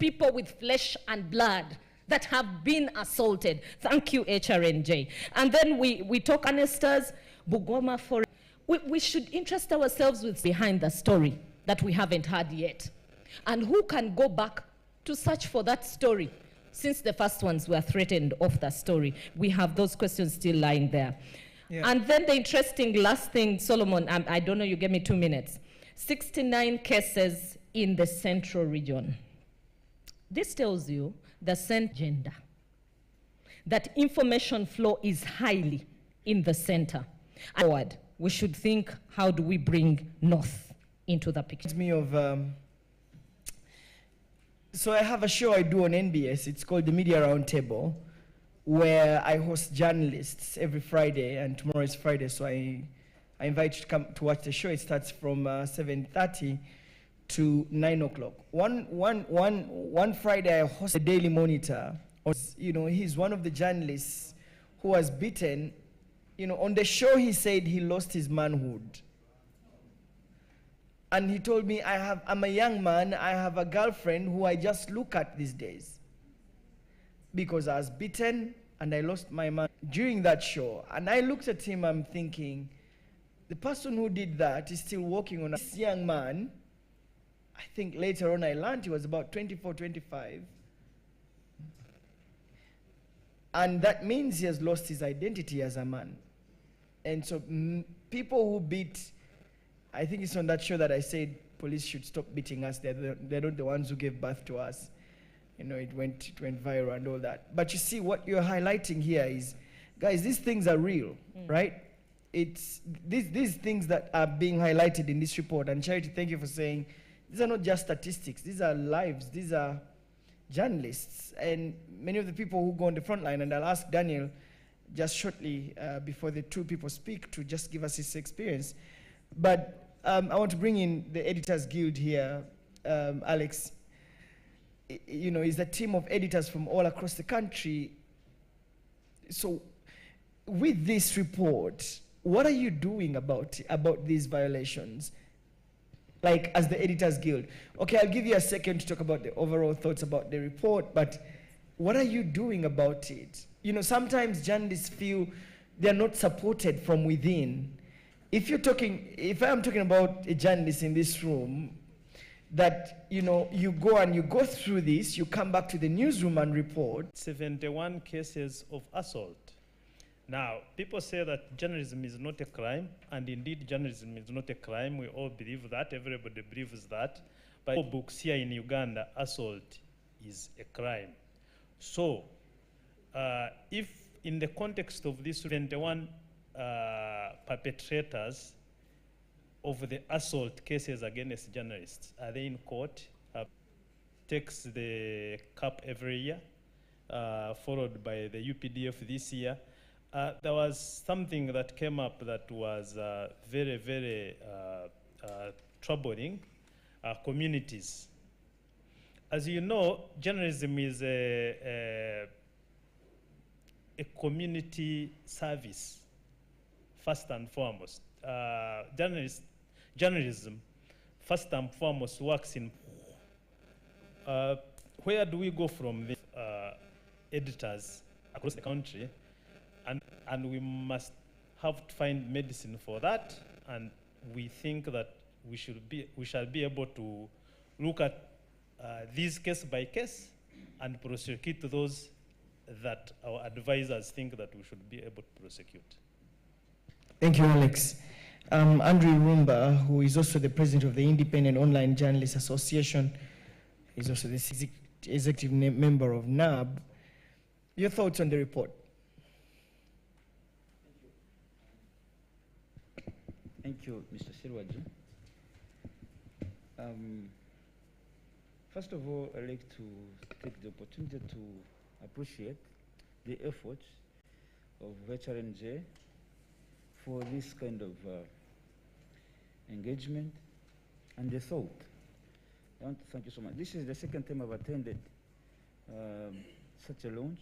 people with flesh and blood that have been assaulted. Thank you, HRNJ. And then we talk Anesters, Bugoma for. We should interest ourselves with behind the story that we haven't heard yet. And who can go back to search for that story? Since the first ones were threatened off the story, we have those questions still lying there. Yeah. And then the interesting last thing, Solomon, I don't know, you gave me 2 minutes. 69 cases in the central region. This tells you the gender, that information flow is highly in the center. Forward, we should think, how do we bring North into the picture? It's me of, so I have a show I do on NBS. It's called the Media Roundtable, where I host journalists every Friday, and tomorrow is Friday, so I invite you to come to watch the show. It starts from 7:30 to 9 o'clock. One Friday I host the Daily Monitor. You know, he's one of the journalists who was beaten. You know, on the show he said he lost his manhood. And he told me, I'm a young man, I have a girlfriend who I just look at these days. Because I was beaten and I lost my man during that show. And I looked at him, I'm thinking, the person who did that is still working on this young man. I think later on I learned he was about 24, 25. And that means he has lost his identity as a man. And so people who beat, I think it's on that show that I said police should stop beating us. They're not the ones who gave birth to us. You know, it went viral and all that. But you see, what you're highlighting here is, guys, these things are real, right? It's these things that are being highlighted in this report. And Charity, thank you for saying, these are not just statistics. These are lives. These are journalists. And many of the people who go on the front line, and I'll ask Daniel just shortly before the two people speak to just give us his experience. But I want to bring in the Editors Guild here. Alex, you know, is a team of editors from all across the country. So with this report, what are you doing about these violations? Like, as the Editors Guild. Okay, I'll give you a second to talk about the overall thoughts about the report, but what are you doing about it? You know, sometimes journalists feel they're not supported from within. If I'm talking about a journalist in this room, that, you know, you go through this, you come back to the newsroom and report. 71 cases of assault. Now, people say that journalism is not a crime, and indeed journalism is not a crime. We all believe that, everybody believes that. But in books here in Uganda, assault is a crime. So, if in the context of these 71 perpetrators of the assault cases against journalists, are they in court? Takes the CAP every year, followed by the UPDF this year. There was something that came up that was very, very troubling communities. As you know, journalism is a community service, first and foremost. Journalism, first and foremost, works in where do we go from the editors across the country? And we must have to find medicine for that, and we think that we shall be able to look at these case by case and prosecute those that our advisors think that we should be able to prosecute. Thank you, Alex. Andrew Rumba, who is also the president of the Independent Online Journalists Association, is also the executive member of NAB. Your thoughts on the report? Thank you, Mr. Sirwaju. First of all, I'd like to take the opportunity to appreciate the efforts of HRNJ for this kind of engagement and the thought. I want to thank you so much. This is the second time I've attended such a launch.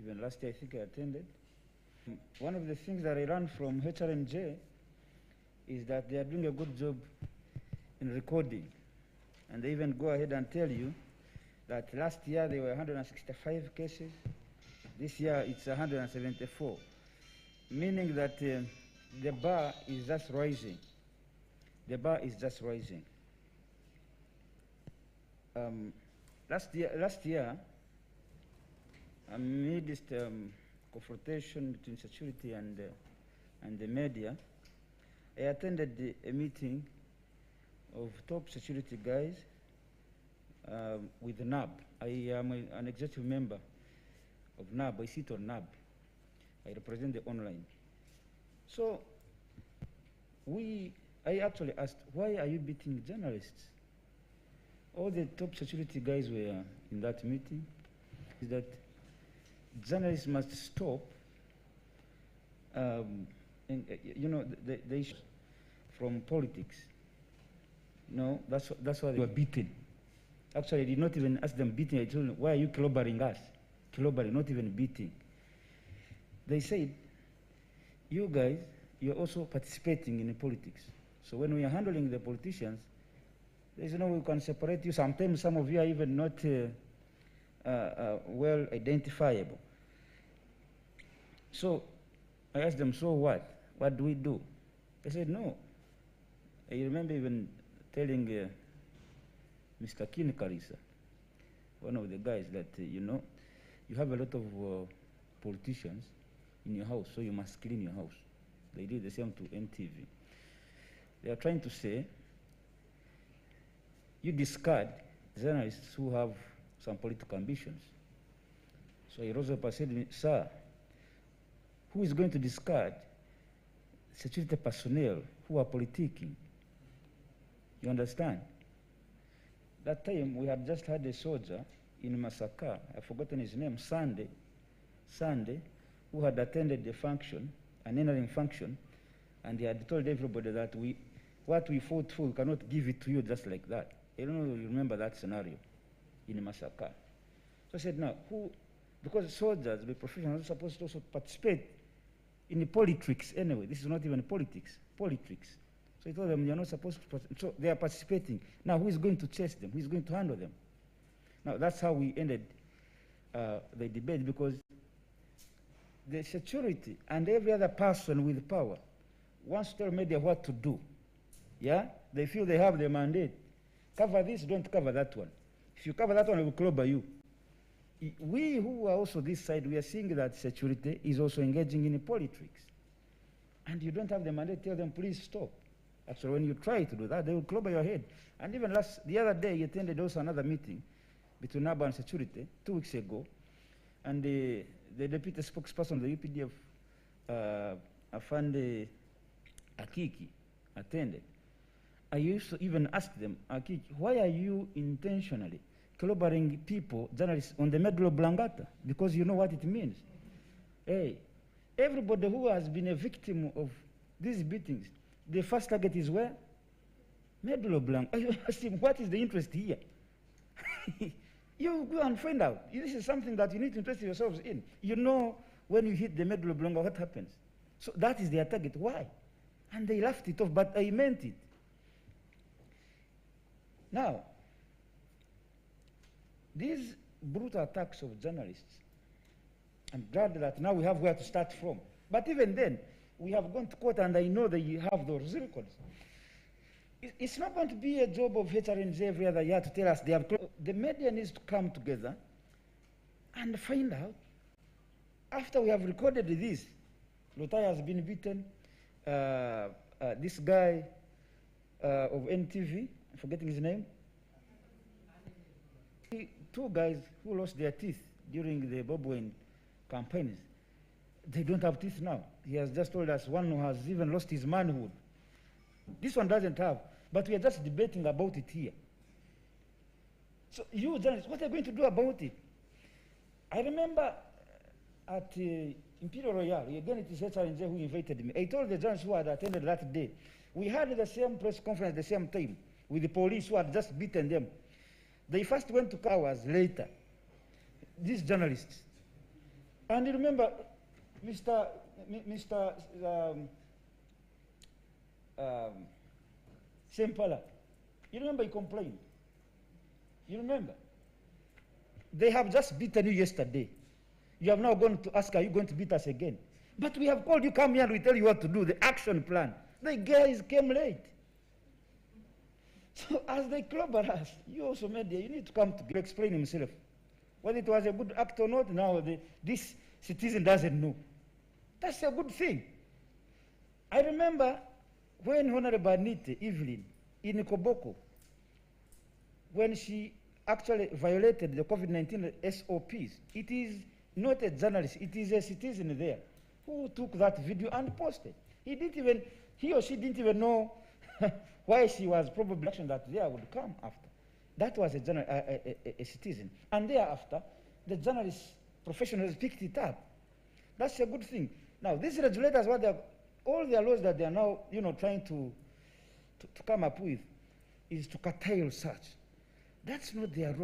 Even last year, I think I attended. One of the things that I learned from HRNJ is that they are doing a good job in recording. And they even go ahead and tell you that last year there were 165 cases. This year it's 174, meaning that the bar is just rising. The bar is just rising. Last year, amidst confrontation between security and the media, I attended a meeting of top security guys with NAB. I am an executive member of NAB. I sit on NAB. I represent the online. So I actually asked, why are you beating journalists? All the top security guys were in that meeting. Is that journalists must stop, the issue from politics. No, that's why they were beaten. Actually, I did not even ask them beating. I told them, why are you clobbering us? Clobbering, not even beating. They said, you guys, you're also participating in politics. So when we are handling the politicians, there's no way we can separate you. Sometimes some of you are even not well identifiable. So I asked them, so what? What do we do? They said, no. I remember even telling Mr. Kin Karisa, one of the guys, that, you have a lot of politicians in your house, so you must clean your house. They did the same to NTV. They are trying to say, you discard journalists who have some political ambitions. So he rose up and said, sir, who is going to discard security personnel who are politicking? You understand? That time we had just had a soldier in Masaka, I've forgotten his name, Sunday, who had attended the function, an entering function, and he had told everybody that what we fought for, we cannot give it to you just like that. I don't know if you remember that scenario in Masaka. So I said, now, because soldiers, the professionals, are supposed to also participate in the politics anyway. This is not even politics. So I told them, you're not supposed to participate. So they are participating. Now, who is going to chase them? Who is going to handle them? Now, that's how we ended the debate, because the security and every other person with power wants to tell media what to do. Yeah? They feel they have the mandate. Cover this, don't cover that one. If you cover that one, I will clobber you. We who are also this side, we are seeing that security is also engaging in politics. And you don't have the mandate, tell them, please stop. Actually, when you try to do that, they will clobber your head. And even the other day, you attended also another meeting between NAB and security, 2 weeks ago. And the deputy spokesperson of the UPDF, Afande Akiki, attended. I used to even ask them, Akiki, why are you intentionally clobbering people, journalists, on the Medulla Oblongata? Because you know what it means. Hey, everybody who has been a victim of these beatings, the first target is where? Medulla Oblongata. I asked him, what is the interest here? You go and find out. This is something that you need to interest yourselves in. You know when you hit the Medulla Oblongata, what happens? So that is their target. Why? And they laughed it off, but I meant it. Now, these brutal attacks of journalists, I'm glad that now we have where to start from. But even then, we have gone to court, and I know that you have those records. It's not going to be a job of HRNJ every other year to tell us they have. The media needs to come together and find out, after we have recorded this, Lotai has been beaten, this guy of NTV, I'm forgetting his name. 2 guys who lost their teeth during the Bob Wine campaigns, they don't have teeth now. He has just told us one who has even lost his manhood. This one doesn't have, but we are just debating about it here. So you journalists, what are you going to do about it? I remember at Imperial Royal, again it is HRNJ who invited me. I told the journalists who had attended that day, we had the same press conference at the same time with the police who had just beaten them. They first went to hours later, these journalists. And you remember, Mr. Sempala, you remember he complained? You remember? They have just beaten you yesterday. You have now gone to ask, are you going to beat us again? But we have called you, come here, and we tell you what to do, the action plan. The guys came late. So as they clobber us, you also, media, you need to come to explain himself. Whether it was a good act or not, now this citizen doesn't know. That's a good thing. I remember when Honorable Anita Evelyn in Koboko, when she actually violated the COVID-19 SOPs, it is not a journalist, it is a citizen there who took that video and posted. He or she didn't even know why she was probably action that there would come after. That was a citizen. And thereafter, the journalist professionals picked it up. That's a good thing. Now, these regulators, all their laws that they are now, trying to come up with is to curtail such. That's not their role.